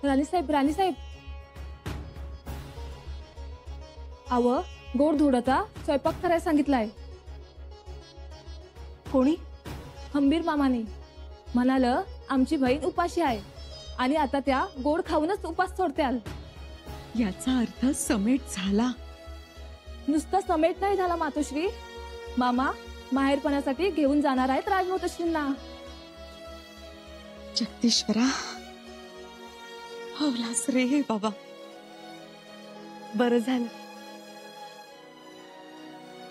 राणीसाहेब आव गोड धोडता स्वयंपाक करायला सांगितलाय. कोणी? हंबीर मामाने म्हणाल आमची बहीण उपाशी आहे आणि आता त्या गोड खाऊनच उपास सोडत्याल. याचा अर्थ समेट झाला. नुसता समेट नाही झाला मातोश्री. मामा माहेरपणासाठी घेऊन जाणार आहेत राजमातोश्रींना. जगदीश्वरा हवलास रे बाबा. बरं झालं.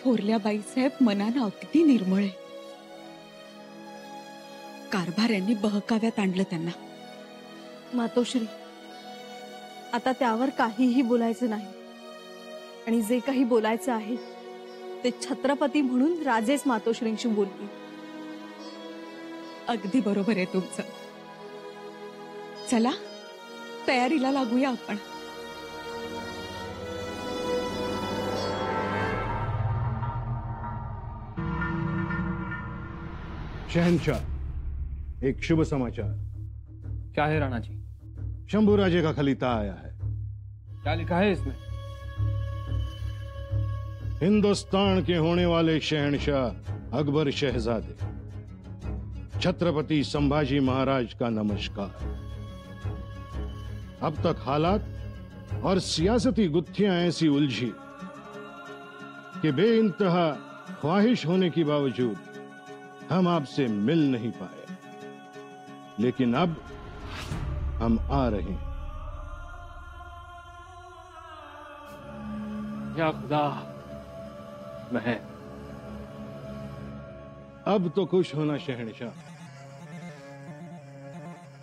थोरल्या बाईसाहेब मनानं अगदी निर्मळ आहे. कारभाऱ्यांनी बहकाव्यात आणलं त्यांना. मातोश्री आता त्यावर काहीही बोलायचं नाही आणि जे काही बोलायचं आहे ते छत्रपती म्हणून राजेच मातोश्रींशी बोलतील. अगदी बरोबर आहे तुमचं. चला तयारीला लागूया आपण. शहंशाह, एक शुभ समाचार। क्या है राणा जी? शंभू राजे का खलीता आया है। क्या लिखा है इसमें? हिंदुस्तान के होने वाले शहंशाह अकबर शहजादे छत्रपति संभाजी महाराज का नमस्कार। अब तक हालात और सियासती गुत्थियां ऐसी उलझी कि बेइंतहा ख्वाहिश होने के बावजूद हम आपसे मिल नहीं पाए, लेकिन अब हम आ रहे हैं। या खुदा, मैं अब तो खुश होना शहंशाह।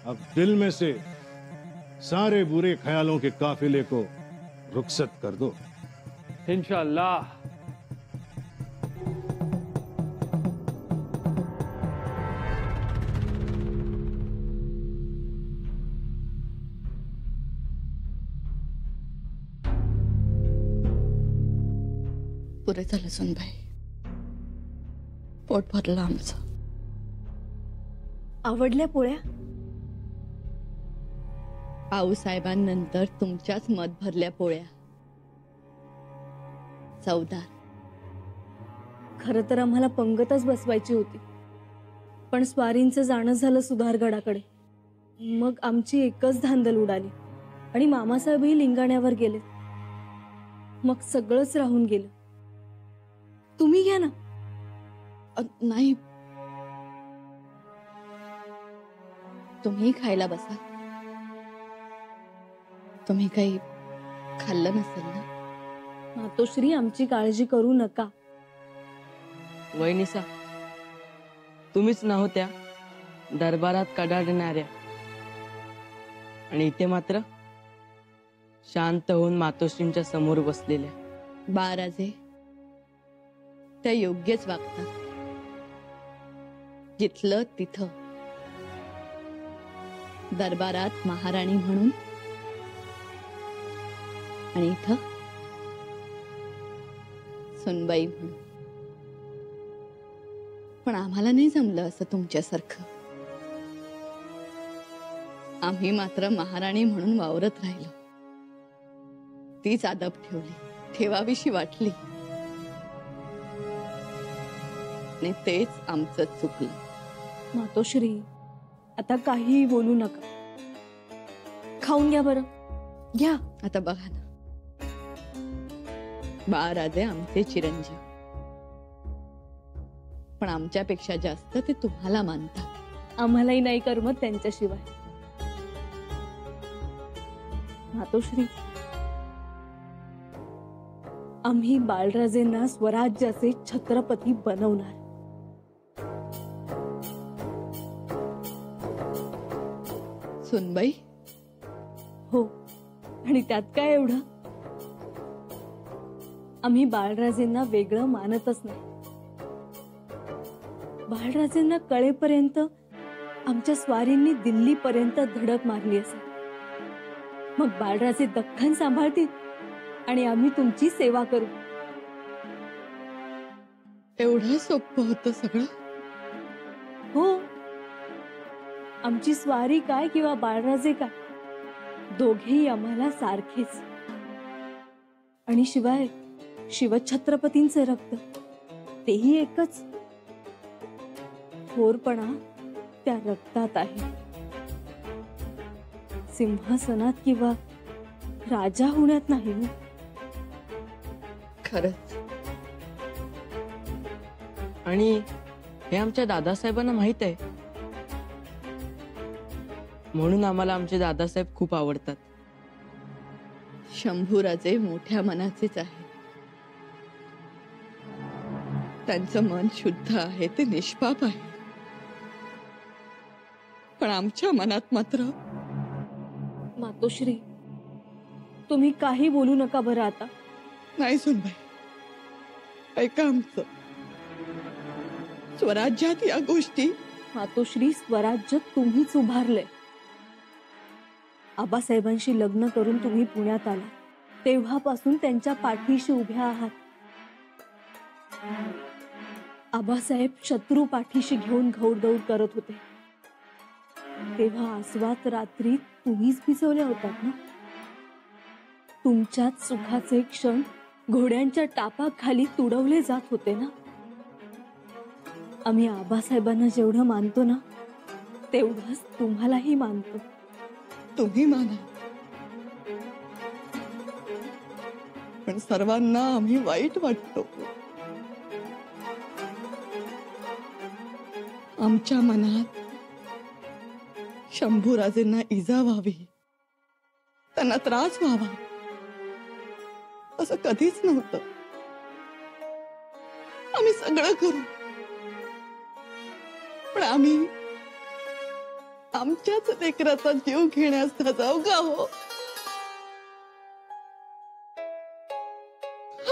अब दिल में से सारे बुरे ख्यालों के काफिले को रुखसत कर दो। इंशाअल्लाह। पुरे झालं सुनबाई, पोट भरलं आमचं। आवडल्या पोळ्या? आऊसाहेबांनंतर तुमच्याच मत भरल्या पोळ्या। चवदार। खरं तर आम्हाला पंगतच बसवायची होती, पण स्वारींचं जाणं झालं सुधारगडाकडे। मग आमची एकच धांदल उडाली आणि मामासाहेबही लिंगाण्यावर गेले। मग सगळंच राहून गेलं। तुम्ही घ्या ना। नाही, तुम्ही खायला बसा। तुम्ही काही खाल्लं नसेल ना? मातोश्री, आमची काळजी करू नका। वहिनीसा, तुम्हीच ना होत्या दरबारात कडाडणाऱ्या, आणि इथे मात्र शांत होऊन मातोश्रींच्या समोर बसलेल्या। बाळराजे त्या योग्यच वागतात। जिथलं तिथं दरबारात महाराणी म्हणून, आणि इथं सुनबाई म्हणून। पण आम्हाला नाही जमलं असं तुमच्यासारखं। आम्ही मात्र महाराणी म्हणून वावरत राहिलो। तीच आदब ठेवली, ठेवावीशी वाटली, आणि तेच आमचं चुकलं। मातोश्री, आता काहीही बोलू नका। खाऊन घ्या बरं, घ्या। आता बघा ना, बाळराजे आमचे चिरंजीव, पण आमच्यापेक्षा जास्त ते तुम्हाला मानतात। आम्हालाही नाही करमत त्यांच्याशिवाय। मातोश्री, आम्ही बाळराजेंना स्वराज्याचे छत्रपती बनवणार। सुनबाई? हो, आणि त्यात काय एवढं? आम्ही बाळराजेंना वेगळं मानतच नाही। बाळराजेंना कळेपर्यंत आमच्या स्वारींनी दिल्लीपर्यंत धडक मारली असेल। मग बाळराजे दख्खन सांभाळतील आणि आम्ही तुमची सेवा करू। एवढं सोपं होतं सगळं? हो, आमची स्वारी काय किंवा बाळराजे काय, दोघेही आम्हाला सारखेच. आणि शिवाय शिवछत्रपतींचे रक्त तेही एकच. थोरपणा त्या रक्तात आहे. सिंहासनात किंवा राजा होण्यात नाही ना. खरंच. आणि हे आमच्या दादासाहेबांना माहित आहे, म्हणून आम्हाला आमचे दादासाहेब खूप आवडतात. शंभूराजे मोठ्या मनाचेच आहे. त्यांचं मन शुद्ध आहे, ते निष्पाप आहे. पण आमच्या मनात मात्र मातोश्री, तुम्ही काही बोलू नका बरं आता. नाही सुनबाई, ऐका आमचं. स्वराज्यात या गोष्टी. मातोश्री, स्वराज्य तुम्हीच उभारलंय. आबासाहेबांशी लग्न करून तुम्ही पुण्यात आला तेव्हापासून त्यांच्या पाठीशी उभ्या आहात. आबासाहेब शत्रू पाठीशी घेऊन घौडदौड करत होते तेव्हा आस्वात रात्री तुम्हीच भिजवल्या होतात ना. तुमच्याच सुखाचे क्षण घोड्यांच्या टापाखाली तुडवले जात होते ना. आम्ही आबासाहेबांना जेवढं मानतो ना तेवढंच तुम्हालाही मानतो. तुम्ही माना, पण सर्वांना आम्ही वाईट वाटतो. आमच्या मनात शंभूराजेंना इजा व्हावी, त्यांना त्रास व्हावा असं कधीच नव्हतं. आम्ही सगळं करू, पण आम्ही आमच्याच लेकराचा जीव घेण्यास जाऊ का हो?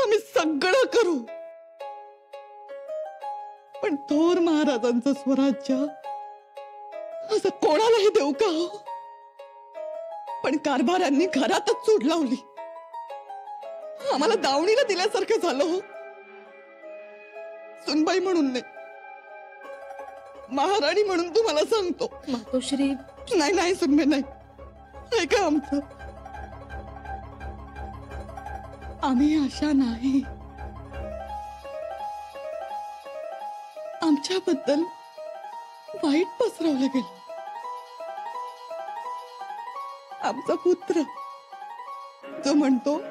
आम्ही सगळं करू, पण थोर महाराजांचं स्वराज्य असं कोणालाही देऊ का हो? पण कारभाऱ्यांनी घरातच चूड लावली, आम्हाला दावणीला दिल्यासारखं झालं हो. सुनबाई म्हणून नाही, महाराणी म्हणून तुम्हाला सांगतो. मातोश्री, नाही नाही सुनबाई, नाही. ऐका आमचं. आम्ही अशा नाही. आमच्याबद्दल वाईट पसरवलं गेलं. आमचा पुत्र जो म्हणतो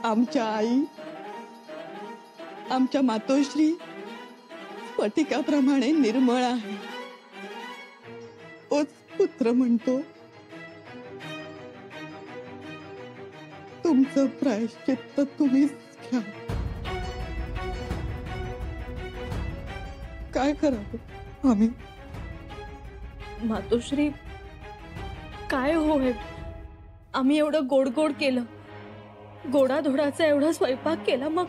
आमच्या आई, आमच्या मातोश्री स्फटिकाप्रमाणे निर्मळ आहे, तोच पुत्र म्हणतो तुमचं प्रायश्चित्त तुम्हीच घ्या. काय करावं आम्ही? मातोश्री, काय हो हे? आम्ही एवढं गोड गोड केलं, गोडाधोडाचा एवढा स्वयंपाक केला, मग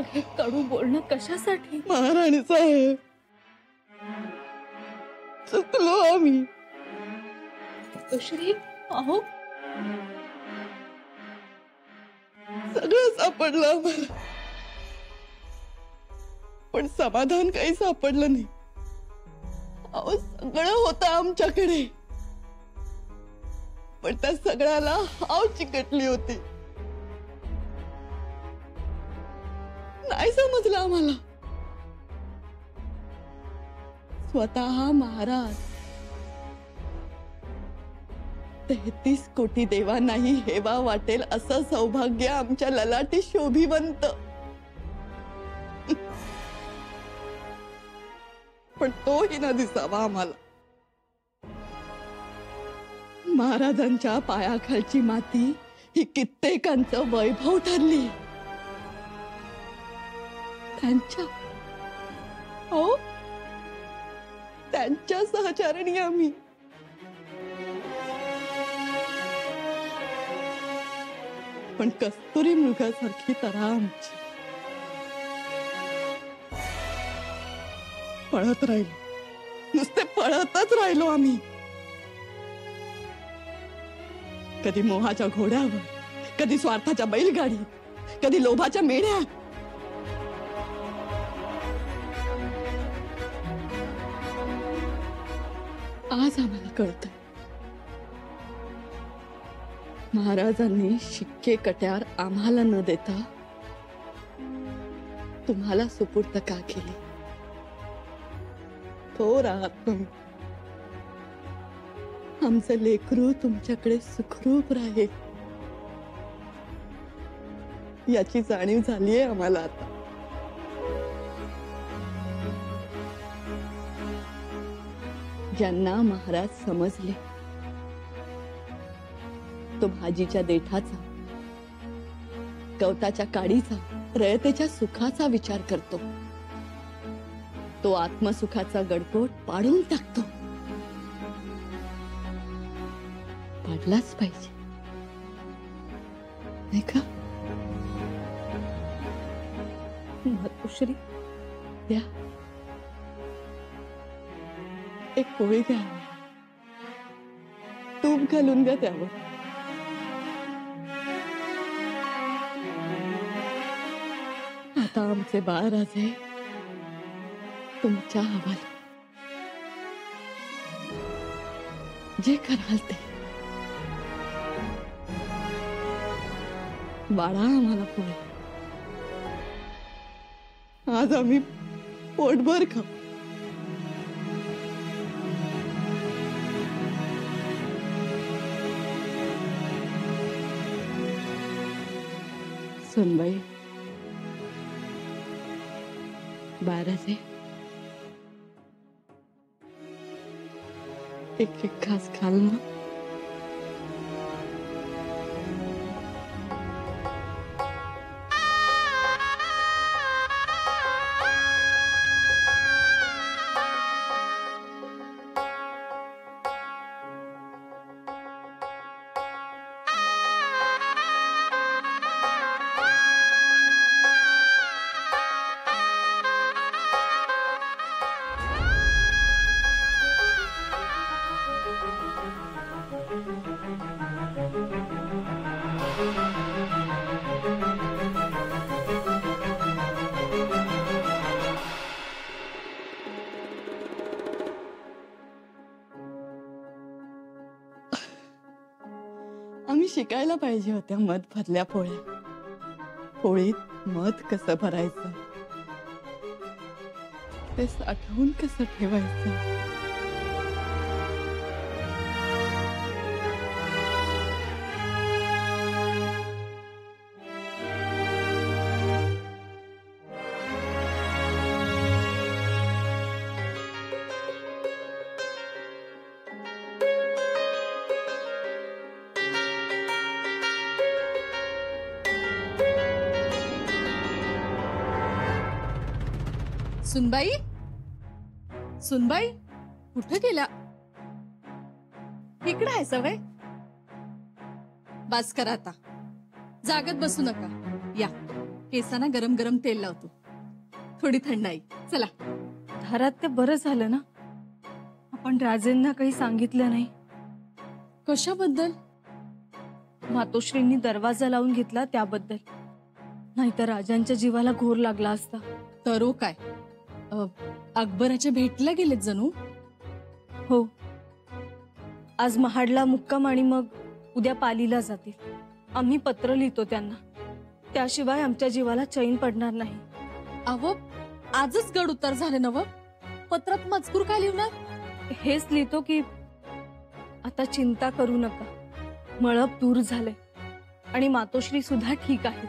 हे कडू बोलणं कशासाठी? महाराणी साहेब, चुकलो आम्ही. मातोश्री, अहो, सगळं सापडलं आम्हाला, पण समाधान काही सापडलं नाही. अहो, सगळं होतं आमच्याकडे, पण त्या सगळ्याला हाव चिकटली होती. नाही समजलं आम्हाला. स्वतः महाराज 33 कोटी देवांनाही हेवा वाटेल असं सौभाग्य आमच्या ललाटी शोभिवंत, पण तोही न दिसावा आम्हाला. महाराजांच्या पायाखालची माती ही कित्येकांचं वैभव ठरली. त्यांच्या सहचारिणी आम्ही. पण कस्तुरी मृगासारखी तऱ्हा आमची. पळत राहिलो, नुसते पळतच राहिलो आम्ही. कधी मोहाच्या घोड्यावर, कधी स्वार्थाच्या बैलगाडीत, कधी लोभाच्या मेढ्यात. आज आम्हाला कळतंय महाराजांनी शिक्के कट्यार आम्हाला न देता तुम्हाला सुपूर्द का केली? थोर आहात तुम्ही. आमचं लेकरू तुमच्याकडे सुखरूप राहील याची जाणीव झालीये आम्हाला आता. ज्यांना महाराज समजले तो भाजीच्या देठाचा, गवताच्या काडीचा, रयतेच्या सुखाचा विचार करतो, तो आत्मसुखाचा गडकोट पाडून टाकतो. पाडलाच पाहिजे नाही का? मातोश्री, द्या एक पोळी द्या, तूप घालून द्या त्यावर. आता आमचे बाळराजे तुमच्या हवाली. जे कराल ते. बाळा आम्हाला पोळी. आज आम्ही पोटभर खाऊ. सुनबाई, बाळराजे एक एक घास खाल ना. आम्ही शिकायला पाहिजे होत्या मध भरल्या पोळ्या. पोळीत मध कसं भरायचं, ते साठवून कसं ठेवायचं. सुनबाई, सुनबाई, कुठे गेल्या? इकडे आहे सवय. बस करा आता, जागत बसू नका. या केसांना गरम गरम तेल लावतो, थोडी थंडाई. चला. घरात ते बरं झालं ना, आपण राजेंना काही सांगितलं नाही. कशाबद्दल? मातोश्रींनी दरवाजा लावून घेतला त्याबद्दल. नाहीतर राजांच्या जीवाला घोर लागला असता. तरो काय, अकबराच्या भेटला गेलेत जणू. हो, आज महाडला मुक्काम आणि मग उद्या पालीला जातील. आम्ही पत्र लिहितो त्यांना, त्याशिवाय आमच्या जीवाला चैन पडणार नाही. अव, आजच गड उतार झाले नव. पत्रात मजकूर काय लिहणार? हेच लिहितो की आता चिंता करू नका, मळप दूर झाले आणि मातोश्री सुद्धा ठीक आहे.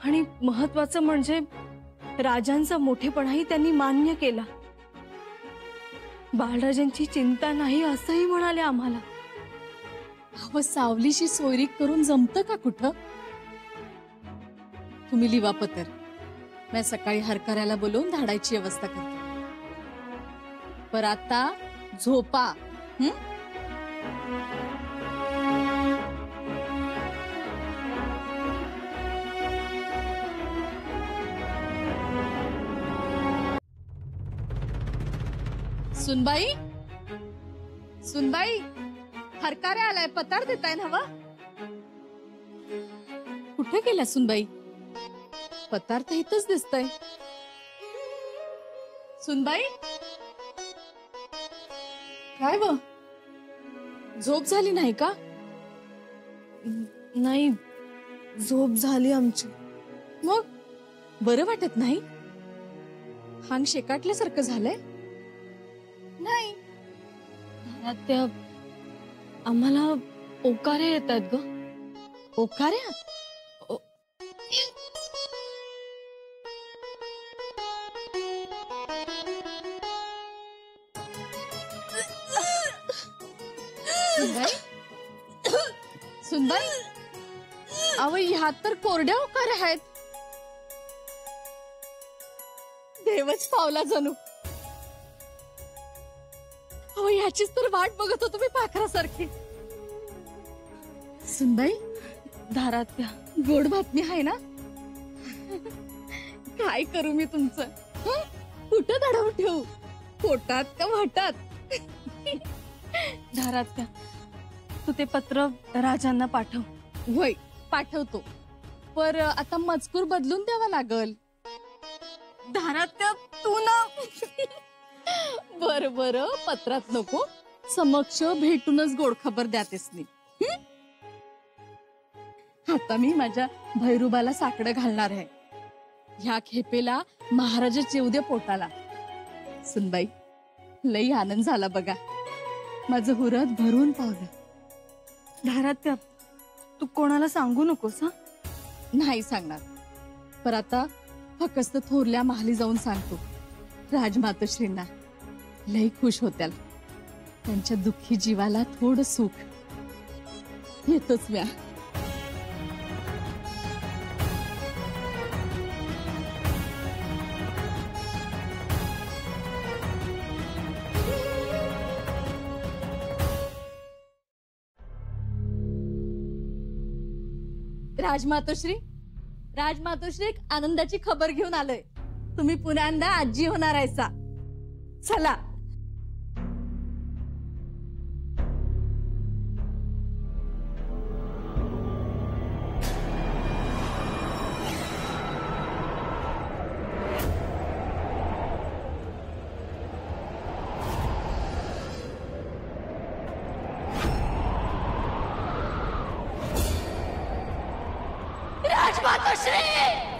आणि महत्वाचं म्हणजे राजांचा मोठेपणाही त्यांनी मान्य केला. बाळराजांची चिंता नाही असंही म्हणाले आम्हाला. अव, सावलीशी सोयरीक करून जमतं का कुठं? तुम्ही लिवा पत्र, मी सकाळी हरकऱ्याला बोलवून धाडायची व्यवस्था करते. पर आता झोपा. सुनबाई, सुनबाई, हरकारे आलाय, पतार देताय ना? कुठे गेल्या सुनबाई? पतार तर इथंच दिसतंय. सुनबाई, काय व झोप झाली नाही का? नाही, झोप झाली आमची. मग बरं वाटत नाही? अंग शेकाटल्यासारखं झालंय? नाही. आत्या, आम्हाला ओकारे येतात ग. ओकाऱ्या? सुनबाई, अव ह्यात तर कोरड्या ओकाऱ्या आहेत. देवच पावला जणू. अहो ह्याचीच तर वाट बघत होतो मी पाखरासारखी. सुनबाई, धारात्या, गोड बातमी आहे ना? काय करू मी तुमचं? हं? कुठं दडवून ठेवू? पोटात का वाटात? धारात्या, तू ते पत्र राजांना पाठव. होय, पाठवतो. पर आता मजकूर बदलून द्यावा लागल. धारात्या, तू ना. बर बर, पत्रात नको, समक्ष भेटूनच गोड खबर द्यातेस मी. आता मी माझ्या भैरुबाला साकडं घालणार आहे. ह्या खेपेला महाराजच येऊ दे पोटाला. सुनबाई, लई आनंद झाला बघा. माझं हुरत भरून पावलं. धारात्या, तू कोणाला सांगू नकोस हा. नाही सांगणार. पर आता फक्त थोरल्या महाली जाऊन सांगतो. राजमातोश्रींना लई खुश होत्याल. त्यांच्या दुःखी जीवाला थोडं सुख. येतोच म्या. राजमातोश्री, राजमातोश्री, एक आनंदाची खबर घेऊन आलोय. तुम्ही पुन्यांदा आजी होणार आहेसा. चला. राजमातोश्री!